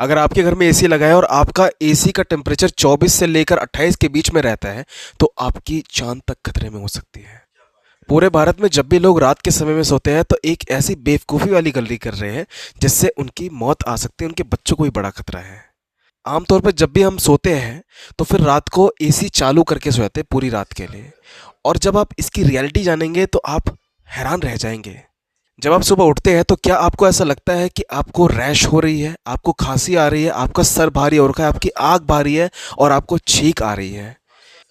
अगर आपके घर में एसी लगा है और आपका एसी का टेम्परेचर 24 से लेकर 28 के बीच में रहता है तो आपकी जान तक खतरे में हो सकती है। पूरे भारत में जब भी लोग रात के समय में सोते हैं तो एक ऐसी बेवकूफ़ी वाली गलती कर रहे हैं जिससे उनकी मौत आ सकती है, उनके बच्चों को भी बड़ा खतरा है। आमतौर पर जब भी हम सोते हैं तो फिर रात को एसी चालू करके सोते हैं पूरी रात के लिए, और जब आप इसकी रियलिटी जानेंगे तो आप हैरान रह जाएंगे। जब आप सुबह उठते हैं तो क्या आपको ऐसा लगता है कि आपको रैश हो रही है, आपको खांसी आ रही है, आपका सर भारी हो रखा है, आपकी आँख भारी है और आपको छींक आ रही है?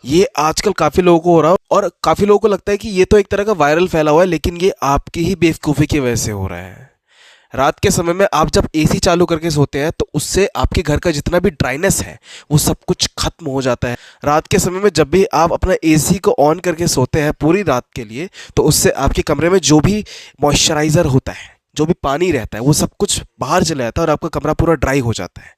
ये आजकल काफ़ी लोगों को हो रहा है और काफ़ी लोगों को लगता है कि ये तो एक तरह का वायरल फैला हुआ है, लेकिन ये आपकी ही बेवकूफ़ी की वजह से हो रहा है। रात के समय में आप जब एसी चालू करके सोते हैं तो उससे आपके घर का जितना भी ड्राइनेस है वो सब कुछ खत्म हो जाता है। रात के समय में जब भी आप अपना एसी को ऑन करके सोते हैं पूरी रात के लिए तो उससे आपके कमरे में जो भी मॉइस्चराइज़र होता है, जो भी पानी रहता है, वो सब कुछ बाहर चला जाता है और आपका कमरा पूरा ड्राई हो जाता है,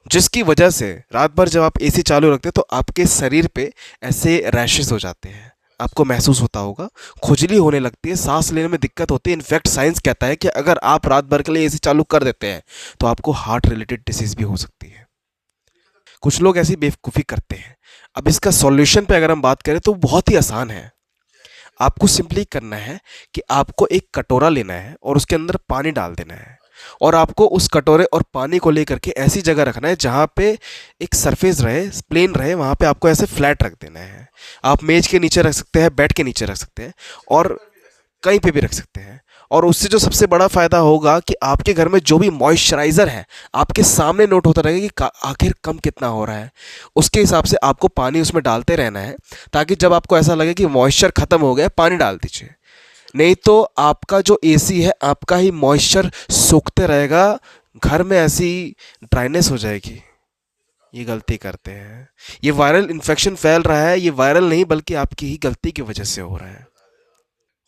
जिसकी वजह से रात भर जब आप एसी चालू रखते हैं तो आपके शरीर पे ऐसे रैशेस हो जाते हैं। आपको महसूस होता होगा, खुजली होने लगती है, सांस लेने में दिक्कत होती है। इनफैक्ट साइंस कहता है कि अगर आप रात भर के लिए एसी चालू कर देते हैं तो आपको हार्ट रिलेटेड डिसीज़ भी हो सकती है। कुछ लोग ऐसी बेवकूफ़ी करते हैं। अब इसका सॉल्यूशन पे अगर हम बात करें तो बहुत ही आसान है। आपको सिंपली करना है कि आपको एक कटोरा लेना है और उसके अंदर पानी डाल देना है, और आपको उस कटोरे और पानी को लेकर के ऐसी जगह रखना है जहाँ पे एक सरफेस रहे, प्लेन रहे, वहाँ पे आपको ऐसे फ्लैट रख देना है। आप मेज के नीचे रख सकते हैं, बेड के नीचे रख सकते हैं और कहीं पे भी रख सकते हैं। और उससे जो सबसे बड़ा फ़ायदा होगा कि आपके घर में जो भी मॉइस्चराइज़र है आपके सामने नोट होता रहेगा कि आखिर कम कितना हो रहा है। उसके हिसाब से आपको पानी उसमें डालते रहना है ताकि जब आपको ऐसा लगे कि मॉइस्चर ख़त्म हो गया, पानी डाल दीजिए। नहीं तो आपका जो एसी है आपका ही मॉइस्चर सोखते रहेगा, घर में ऐसी ड्राइनेस हो जाएगी। ये गलती करते हैं। ये वायरल इन्फेक्शन फैल रहा है, ये वायरल नहीं बल्कि आपकी ही गलती की वजह से हो रहा है।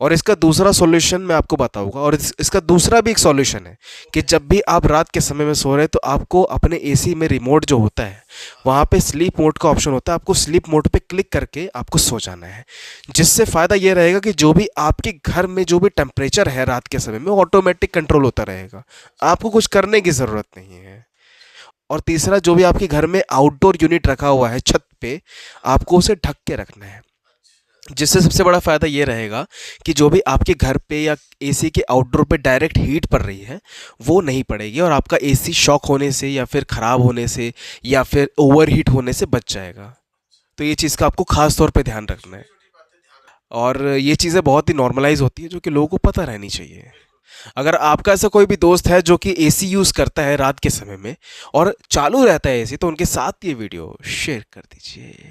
और इसका दूसरा सॉल्यूशन मैं आपको बताऊंगा, और इसका दूसरा भी एक सॉल्यूशन है कि जब भी आप रात के समय में सो रहे हैं तो आपको अपने एसी में रिमोट जो होता है वहाँ पे स्लीप मोड का ऑप्शन होता है, आपको स्लीप मोड पे क्लिक करके आपको सो जाना है। जिससे फ़ायदा ये रहेगा कि जो भी आपके घर में जो भी टेम्परेचर है रात के समय में ऑटोमेटिक कंट्रोल होता रहेगा, आपको कुछ करने की ज़रूरत नहीं है। और तीसरा, जो भी आपके घर में आउटडोर यूनिट रखा हुआ है छत पे, आपको उसे ढक के रखना है। जिससे सबसे बड़ा फ़ायदा ये रहेगा कि जो भी आपके घर पे या एसी के आउटडोर पे डायरेक्ट हीट पड़ रही है वो नहीं पड़ेगी और आपका एसी शॉक होने से या फिर ख़राब होने से या फिर ओवरहीट होने से बच जाएगा। तो ये चीज़ का आपको ख़ास तौर पे ध्यान रखना है, और ये चीज़ें बहुत ही नॉर्मलाइज होती है जो कि लोगों को पता रहनी चाहिए। अगर आपका ऐसा कोई भी दोस्त है जो कि एसी यूज़ करता है रात के समय में और चालू रहता है एसी, तो उनके साथ ये वीडियो शेयर कर दीजिए।